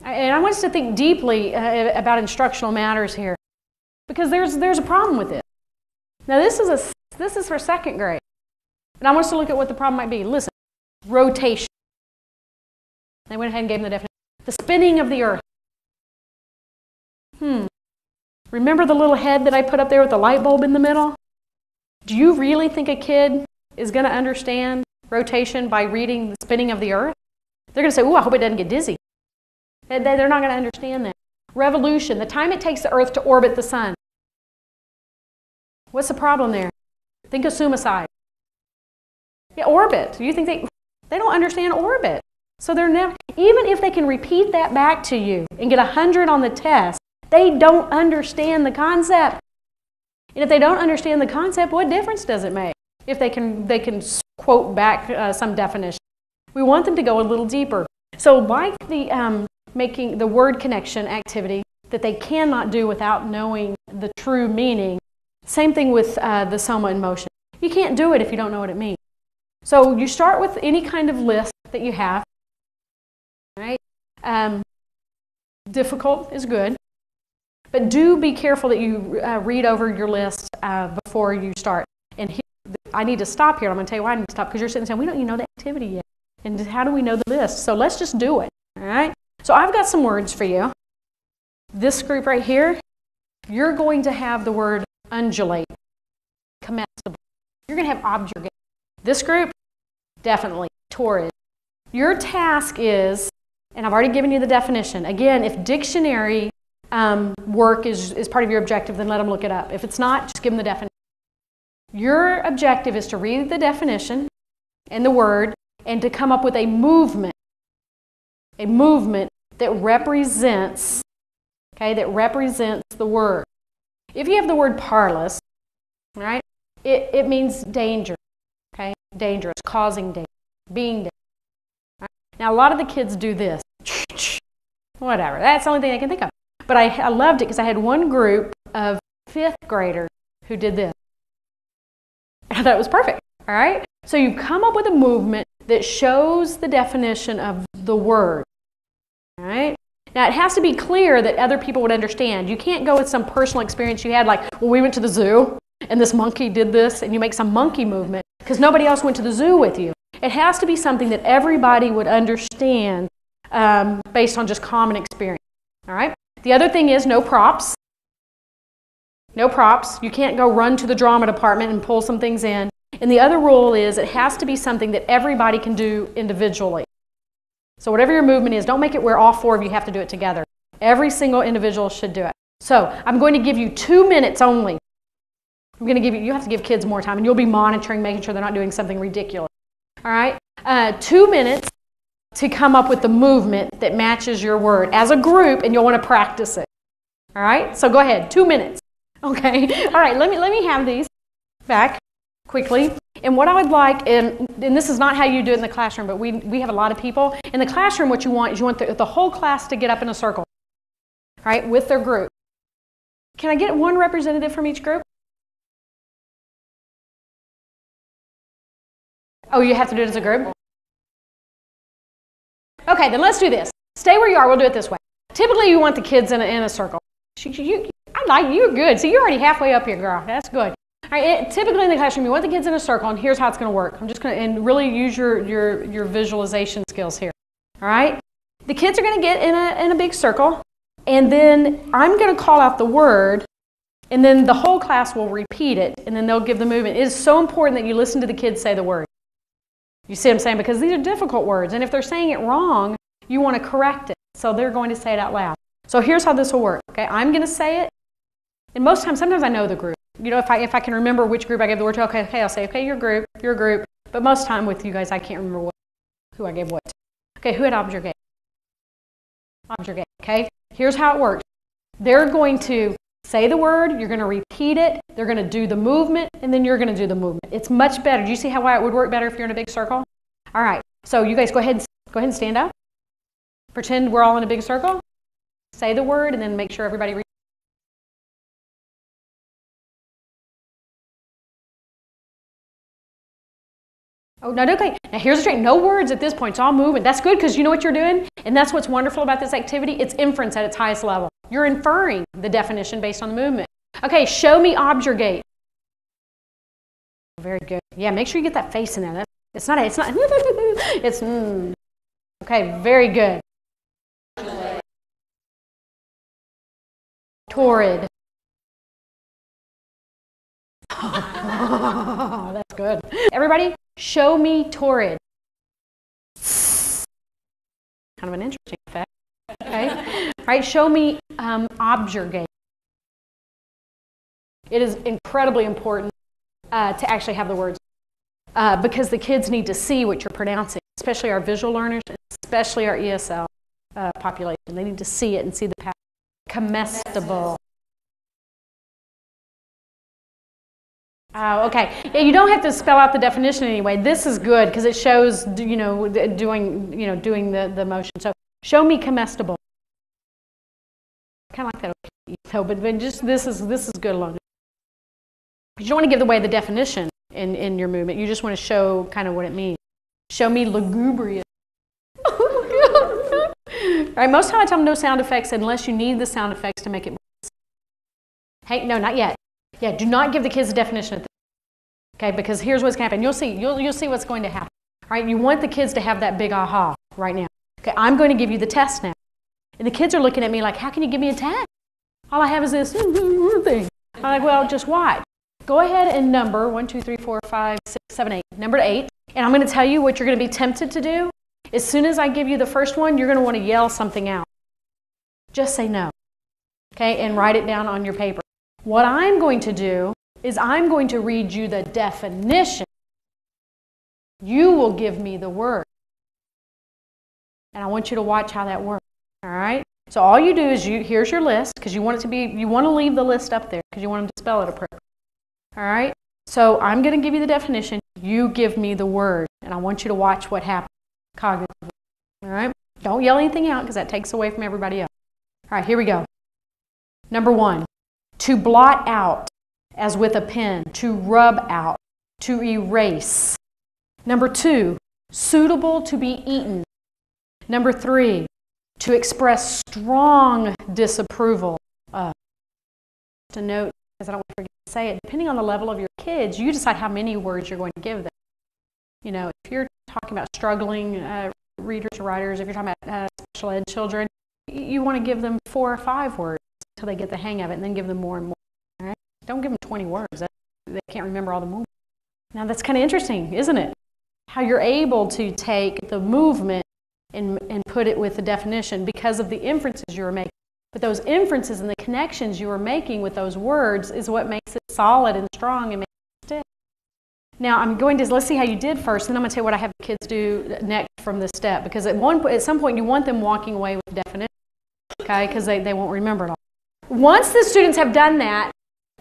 And I want us to think deeply about instructional matters here, because there's a problem with it. Now, this is for 2nd grade. And I want us to look at what the problem might be. Listen, rotation. They went ahead and gave them the definition. The spinning of the earth. Remember the little head that I put up there with the light bulb in the middle? Do you really think a kid is going to understand rotation by reading the spinning of the earth? They're going to say, ooh, I hope it doesn't get dizzy. They're not going to understand that. Revolution, the time it takes the earth to orbit the sun. What's the problem there? Think of suicide. Yeah, orbit. Do you think they don't understand orbit? So they're never, even if they can repeat that back to you and get 100 on the test, they don't understand the concept. And if they don't understand the concept, what difference does it make if they can quote back some definition? We want them to go a little deeper. So like the making the word connection activity that they cannot do without knowing the true meaning, same thing with the soma in motion. You can't do it if you don't know what it means. So you start with any kind of list that you have. Right? Difficult is good. But do be careful that you read over your list before you start. And here, I need to stop here. I'm going to tell you why I need to stop, because you're sitting there saying, we don't even know the activity yet. And how do we know the list? So let's just do it. All right? So I've got some words for you. This group right here, you're going to have the word undulate, commensable. You're going to have objurgate. This group, definitely, torrid. Your task is, and I've already given you the definition. Again, if dictionary work is part of your objective, then let them look it up. If it's not, just give them the definition. Your objective is to read the definition and the word and to come up with a movement that represents, the word. If you have the word parlous, right, it means danger, okay, dangerous, causing danger, being dangerous. Right? Now, a lot of the kids do this. Whatever, that's the only thing I can think of. But I loved it because I had one group of 5th graders who did this. I thought it was perfect, all right? So you come up with a movement that shows the definition of the word, all right? Now, it has to be clear that other people would understand. You can't go with some personal experience you had, like, well, we went to the zoo, and this monkey did this, and you make some monkey movement, because nobody else went to the zoo with you. It has to be something that everybody would understand based on just common experience, all right? The other thing is no props. No props. You can't go run to the drama department and pull some things in. And the other rule is it has to be something that everybody can do individually. So whatever your movement is, don't make it where all 4 of you have to do it together. Every single individual should do it. So I'm going to give you 2 minutes only. You have to give kids more time, and you'll be monitoring, making sure they're not doing something ridiculous. All right? 2 minutes to come up with the movement that matches your word as a group, and you'll want to practice it. All right? So go ahead, 2 minutes. Okay? All right, let me have these back quickly. And what I would like, and this is not how you do it in the classroom, but we have a lot of people. In the classroom, what you want is the whole class to get up in a circle, right, with their group. Can I get one representative from each group? Oh, you have to do it as a group? Okay, then let's do this. Stay where you are. We'll do it this way. Typically, you want the kids in a circle. I like you. Good. So you're already halfway up here, girl. That's good. All right, typically in the classroom, you want the kids in a circle, and here's how it's going to work. I'm just going to and really use your visualization skills here. All right? The kids are going to get in a big circle, and then I'm going to call out the word, and then the whole class will repeat it, and then they'll give the movement. It is so important that you listen to the kids say the word. You see what I'm saying? Because these are difficult words, and if they're saying it wrong, you want to correct it. So they're going to say it out loud. So here's how this will work. Okay, I'm going to say it, and most times, sometimes I know the group. You know, if I can remember which group I gave the word to, okay, I'll say, okay, your group. But most time with you guys, I can't remember who I gave what to. Okay, who had objurgate? Objurgate, okay? Here's how it works. They're going to say the word, you're going to repeat it, they're going to do the movement, and then you're going to do the movement. It's much better. Do you see how it would work better if you're in a big circle? All right, so you guys go ahead and stand up. Pretend we're all in a big circle. Say the word and then make sure everybody reads. Oh, no, okay. Now here's the trick. No words at this point. It's all movement. That's good because you know what you're doing? And that's what's wonderful about this activity. It's inference at its highest level. You're inferring the definition based on the movement. Okay, show me objurgate. Very good. Yeah, make sure you get that face in there. It's not, it's Okay, very good. Torrid. Oh, that's good. Everybody, show me torrid. Kind of an interesting effect. Okay. All right, show me objurgate. It is incredibly important to actually have the words because the kids need to see what you're pronouncing, especially our visual learners, especially our ESL population. They need to see it and see the pattern. Comestible. Oh, okay. Yeah, you don't have to spell out the definition anyway. This is good because it shows, doing the motion. So, show me comestible. Kind of like that, though, but just this is good alone. You don't want to give away the definition in your movement. You just want to show kind of what it means. Show me lugubrious. Right, most of the time I tell them no sound effects unless you need the sound effects to make it. Hey, no, not yet. Yeah, do not give the kids the definition. Okay, because here's what's going to happen. You'll see what's going to happen. All right, you want the kids to have that big aha right now. Okay, I'm going to give you the test now. And the kids are looking at me like, how can you give me a test? All I have is this thing. I'm like, well, just watch. Go ahead and number 1, 2, 3, 4, 5, 6, 7, 8. Number 8. And I'm going to tell you what you're going to be tempted to do. As soon as I give you the first one, you're going to want to yell something out. Just say no. Okay, and write it down on your paper. What I'm going to do is I'm going to read you the definition. You will give me the word. And I want you to watch how that works. All right? So all you do is here's your list because you want to leave the list up there because you want them to spell it appropriately. All right? So I'm going to give you the definition. You give me the word. And I want you to watch what happens cognitively. All right? Don't yell anything out because that takes away from everybody else. All right, here we go. Number 1, to blot out as with a pen, to rub out, to erase. Number 2, suitable to be eaten. Number 3, to express strong disapproval of. To note, because I don't want to forget to say it, depending on the level of your kids, you decide how many words you're going to give them. You know, if you're talking about struggling readers or writers, if you're talking about special ed children, you want to give them 4 or 5 words until they get the hang of it, and then give them more and more. All right? Don't give them 20 words. They can't remember all the movement. Now, that's kind of interesting, isn't it? How you're able to take the movement and put it with the definition because of the inferences you were making. But those inferences and the connections you were making with those words is what makes it solid and strong and makes it stick. Now, let's see how you did first, and then I'm going to tell you what I have the kids do next from this step. Because at some point, you want them walking away with the definition, okay, because they won't remember it all. Once the students have done that,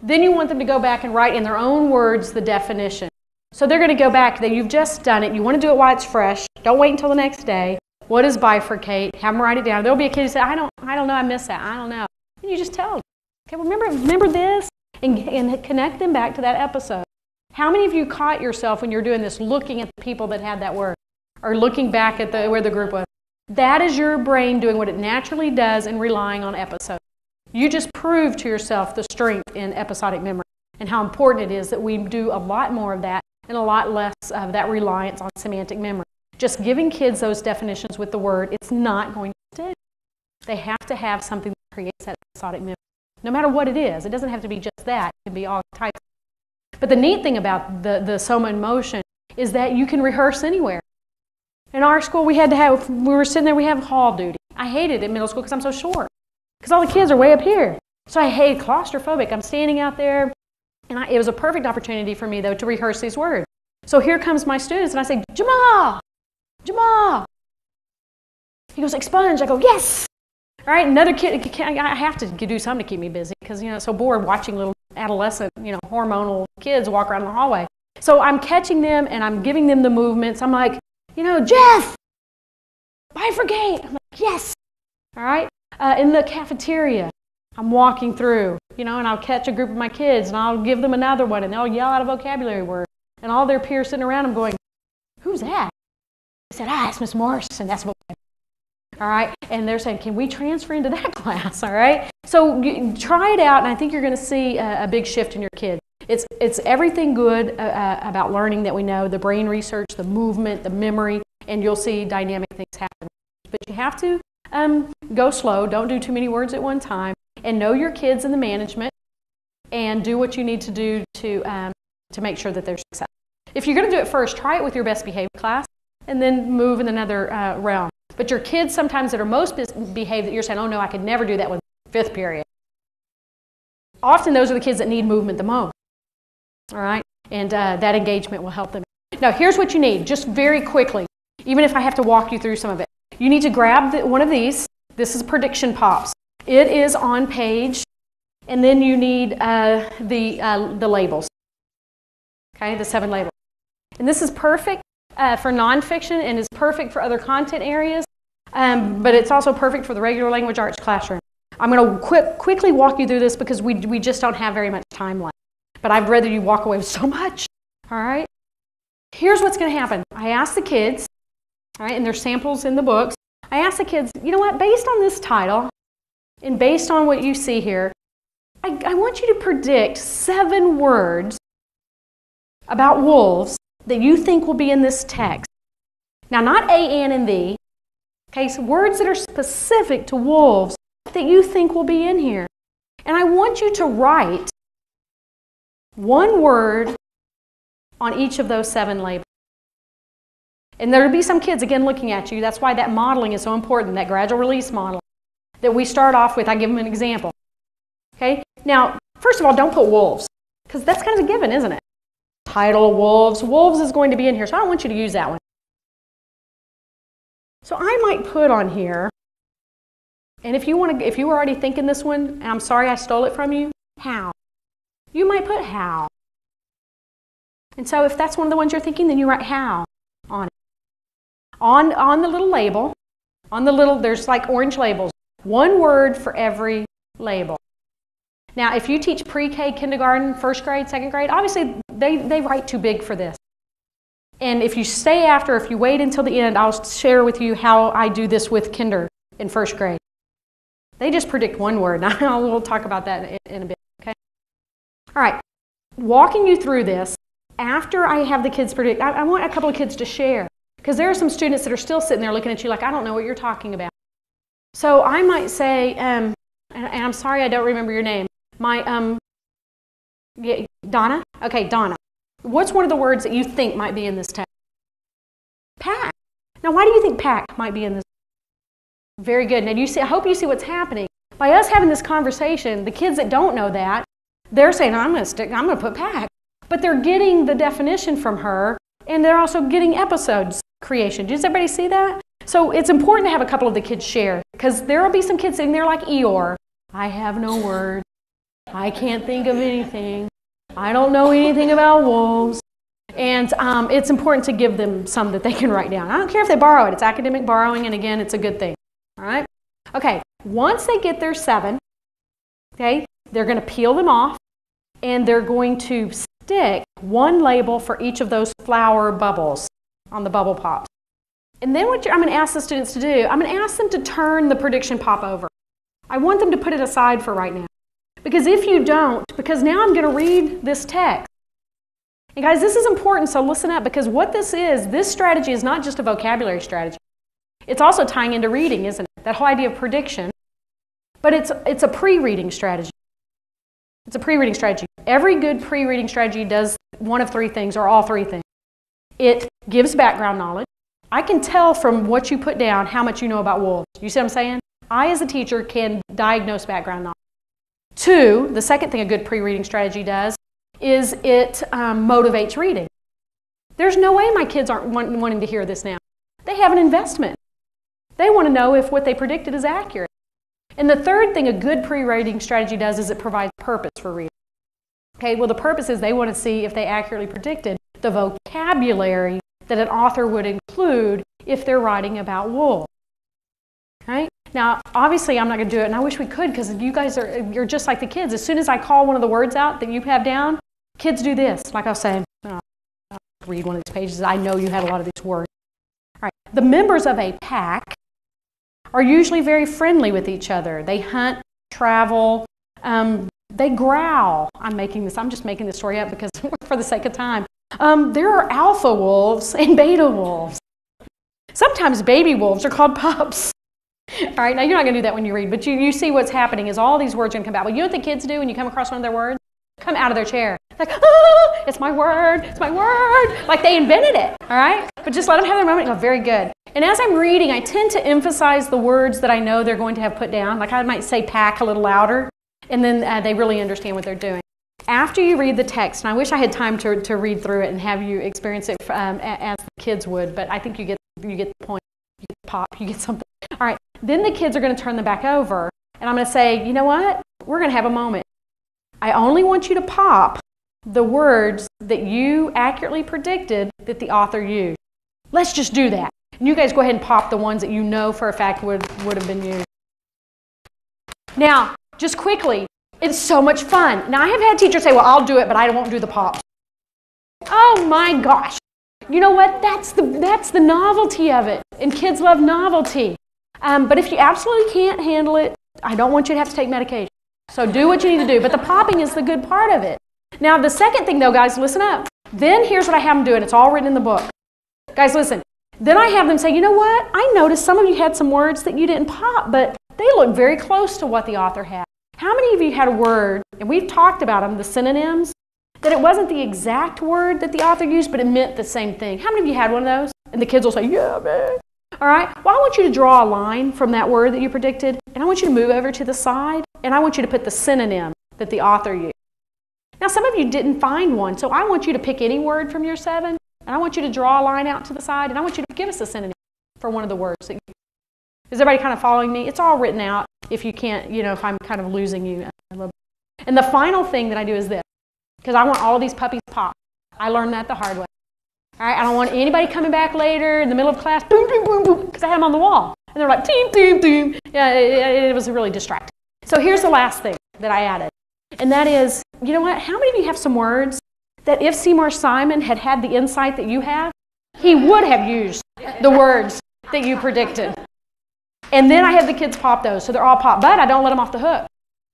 then you want them to go back and write in their own words the definition. So they're going to go back. You've just done it. You want to do it while it's fresh. Don't wait until the next day. What is bifurcate? Have them write it down. There'll be a kid who says, I don't know, I missed that. I don't know. And you just tell them, okay, remember this, and connect them back to that episode. How many of you caught yourself when you're doing this looking at the people that had that word or looking back at where the group was? That is your brain doing what it naturally does and relying on episodes. You just proved to yourself the strength in episodic memory and how important it is that we do a lot more of that and a lot less of that reliance on semantic memory. Just giving kids those definitions with the word, it's not going to stick. They have to have something that creates that episodic memory. No matter what it is. It doesn't have to be just that. It can be all types. But the neat thing about the Soma in Motion is that you can rehearse anywhere. In our school, we were sitting there, we have hall duty. I hated it in middle school because I'm so short. Because all the kids are way up here. So I hated claustrophobic. I'm standing out there, and it was a perfect opportunity for me, though, to rehearse these words. So here comes my students, and I say, Jamal! Jamal! He goes, expunge. I go, yes! All right, another kid, I have to do something to keep me busy because, it's so bored watching little adolescent, hormonal kids walk around the hallway. So I'm catching them, and I'm giving them the movements. I'm like, Jeff! Bifurcate! I'm like, yes. All right? In the cafeteria, I'm walking through, and I'll catch a group of my kids, and I'll give them another one, and they'll yell out a vocabulary word. And all their peers sitting around them going, who's that? I said, it's Miss Morrison, that's vocabulary. All right? And they're saying, can we transfer into that class? All right? So try it out, and I think you're going to see a big shift in your kids. It's everything good about learning that we know, the brain research, the movement, the memory, and you'll see dynamic things happen. But you have to go slow, don't do too many words at one time, and know your kids and the management, and do what you need to do to make sure that they're successful. If you're going to do it first, try it with your best behaved class, and then move in another realm. But your kids sometimes that are most behaved that you're saying, oh no, I could never do that with fifth period. Often those are the kids that need movement the most. All right? And that engagement will help them. Now here's what you need, just very quickly, even if I have to walk you through some of it. You need to grab one of these. This is prediction pops. It is on page, and then you need the labels. Okay, the 7 labels. And this is perfect for nonfiction and is perfect for other content areas, but it's also perfect for the regular language arts classroom. I'm going to quickly walk you through this because we just don't have very much time left. But I'd rather you walk away with so much. All right? Here's what's going to happen. I ask the kids, all right, and there's samples in the books. I ask the kids, you know what, based on this title and based on what you see here, I want you to predict 7 words about wolves that you think will be in this text. Now, not a, an, and the. Okay, so words that are specific to wolves that you think will be in here. And I want you to write 1 word on each of those 7 labels. And there will be some kids, again, looking at you. That's why that modeling is so important, that gradual release model that we start off with. I give them an example. Okay? Now, first of all, don't put wolves, because that's kind of a given, isn't it? Title, wolves. Wolves is going to be in here, so I don't want you to use that one. So I might put on here, and if you were already thinking this one, and I'm sorry I stole it from you, how. You might put how. And so if that's one of the ones you're thinking, then you write how on it. On the little label, there's like orange labels. 1 word for every label. Now, if you teach pre-K, kindergarten, first grade, second grade, obviously they write too big for this. And if you stay after, if you wait until the end, I'll share with you how I do this with kinder in first grade. They just predict 1 word. Now, we'll talk about that in a bit, okay? All right, walking you through this, after I have the kids predict, I want a couple of kids to share. Because there are some students that are still sitting there looking at you like, I don't know what you're talking about. So I might say, and I'm sorry I don't remember your name. Donna? Okay, Donna. What's one of the words that you think might be in this text? Pack. Now, why do you think pack might be in this? Very good. Now, I hope you see what's happening. By us having this conversation, the kids that don't know that, they're saying, I'm going to put pack. But they're getting the definition from her, and they're also getting episodes creation. Does everybody see that? So it's important to have a couple of the kids share, because there will be some kids sitting there like Eeyore. I have no words. I can't think of anything. I don't know anything about wolves. And it's important to give them some that they can write down. I don't care if they borrow it. It's academic borrowing, and again, it's a good thing. All right? Okay, once they get their 7, okay, they're going to peel them off, and they're going to stick 1 label for each of those flower bubbles on the bubble pops. And then what I'm going to ask the students to do, I'm going to ask them to turn the prediction pop over. I want them to put it aside for right now. Because if you don't, because now I'm going to read this text. And guys, this is important, so listen up, because what this strategy is not just a vocabulary strategy. It's also tying into reading, isn't it? That whole idea of prediction. But it's a pre-reading strategy. It's a pre-reading strategy. Every good pre-reading strategy does one of 3 things, or all 3 things. It gives background knowledge. I can tell from what you put down how much you know about wolves. You see what I'm saying? I, as a teacher, can diagnose background knowledge. 2, the second thing a good pre-reading strategy does is it motivates reading. There's no way my kids aren't wanting to hear this now. They have an investment. They want to know if what they predicted is accurate. And the third thing a good pre-reading strategy does is it provides purpose for reading. Okay, well, the purpose is they want to see if they accurately predicted the vocabulary that an author would include if they're writing about wolves. Right? Now, obviously, I'm not going to do it, and I wish we could because you guys you're just like the kids. As soon as I call one of the words out that you have down, kids do this. Like I'll say, I'll read one of these pages. I know you had a lot of these words. All right. The members of a pack are usually very friendly with each other. They hunt, travel, they growl. I'm just making this story up because for the sake of time. There are alpha wolves and beta wolves. Sometimes baby wolves are called pups. All right, now you're not going to do that when you read, but you see what's happening is all these words are going to come out. Well, you know what the kids do when you come across one of their words? Come out of their chair. Like, it's my word, it's my word. Like they invented it, all right? But just let them have their moment and go, very good. And as I'm reading, I tend to emphasize the words that I know they're going to have put down. Like I might say pack a little louder, and then they really understand what they're doing. After you read the text, and I wish I had time to read through it and have you experience it as the kids would, but I think you get the point. You get the pop, you get something. All right, then the kids are going to turn them back over, and I'm going to say, you know what? We're going to have a moment. I only want you to pop the words that you accurately predicted that the author used. Let's just do that. And you guys go ahead and pop the ones that you know for a fact would have been used. Now, just quickly, it's so much fun. Now, I have had teachers say, well, I'll do it, but I won't do the pops. Oh my gosh. You know what? That's the novelty of it. And kids love novelty. But if you absolutely can't handle it, I don't want you to have to take medication. So do what you need to do. But the popping is the good part of it. Now, the second thing, though, guys, listen up. Then here's what I have them do, and it's all written in the book. Guys, listen. Then I have them say, you know what? I noticed some of you had some words that you didn't pop, but they look very close to what the author had. How many of you had a word, and we've talked about them, the synonyms, that it wasn't the exact word that the author used, but it meant the same thing? How many of you had one of those? And the kids will say, yeah, man. All right? Well, I want you to draw a line from that word that you predicted, and I want you to move over to the side, and I want you to put the synonym that the author used. Now, some of you didn't find one, so I want you to pick any word from your 7, and I want you to draw a line out to the side, and I want you to give us a synonym for one of the words that you used. Is everybody kind of following me? It's all written out if you can't, if I'm kind of losing you a little bit. And the final thing that I do is this, because I want all of these puppies popped. I learned that the hard way. All right, I don't want anybody coming back later in the middle of class, boom, boom, boom, boom, because I had them on the wall. And they're like, team, team, team. Yeah, it was really distracting. So here's the last thing that I added. And that is, you know what? How many of you have some words that if Seymour Simon had had the insight that you have, he would have used the words that you predicted? And then I have the kids pop those, so they're all popped. But I don't let them off the hook.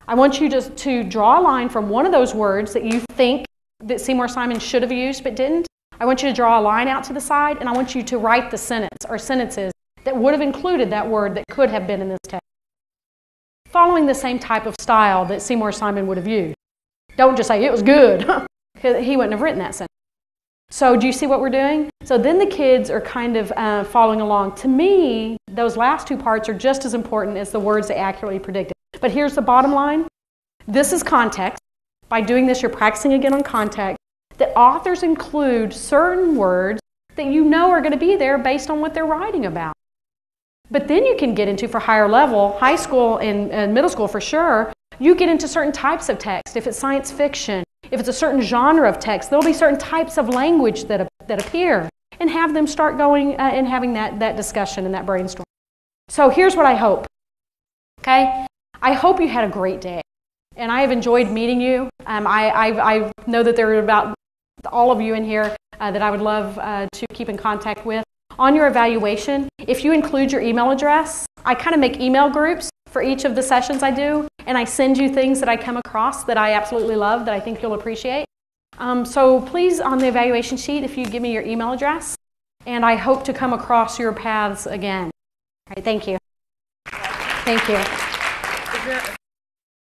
I want you to draw a line from one of those words that you think that Seymour Simon should have used but didn't. I want you to draw a line out to the side, and I want you to write the sentence or sentences that would have included that word that could have been in this text, following the same type of style that Seymour Simon would have used. Don't just say, it was good, because he wouldn't have written that sentence. So do you see what we're doing? So then the kids are kind of following along. To me, those last two parts are just as important as the words they accurately predicted. But here's the bottom line. This is context. By doing this, you're practicing again on context. That authors include certain words that you know are going to be there based on what they're writing about. But then you can get into, for higher level, high school and middle school for sure, you get into certain types of text. If it's science fiction, if it's a certain genre of text, there'll be certain types of language that appear, and have them start going and having that discussion and that brainstorm. So here's what I hope. Okay? I hope you had a great day. And I have enjoyed meeting you. I know that there are about all of you in here that I would love to keep in contact with. On your evaluation, if you include your email address, I kind of make email groups for each of the sessions I do, and I send you things that I come across that I absolutely love, that I think you'll appreciate. So please, on the evaluation sheet, if you give me your email address, and I hope to come across your paths again. All right, thank you. Thank you.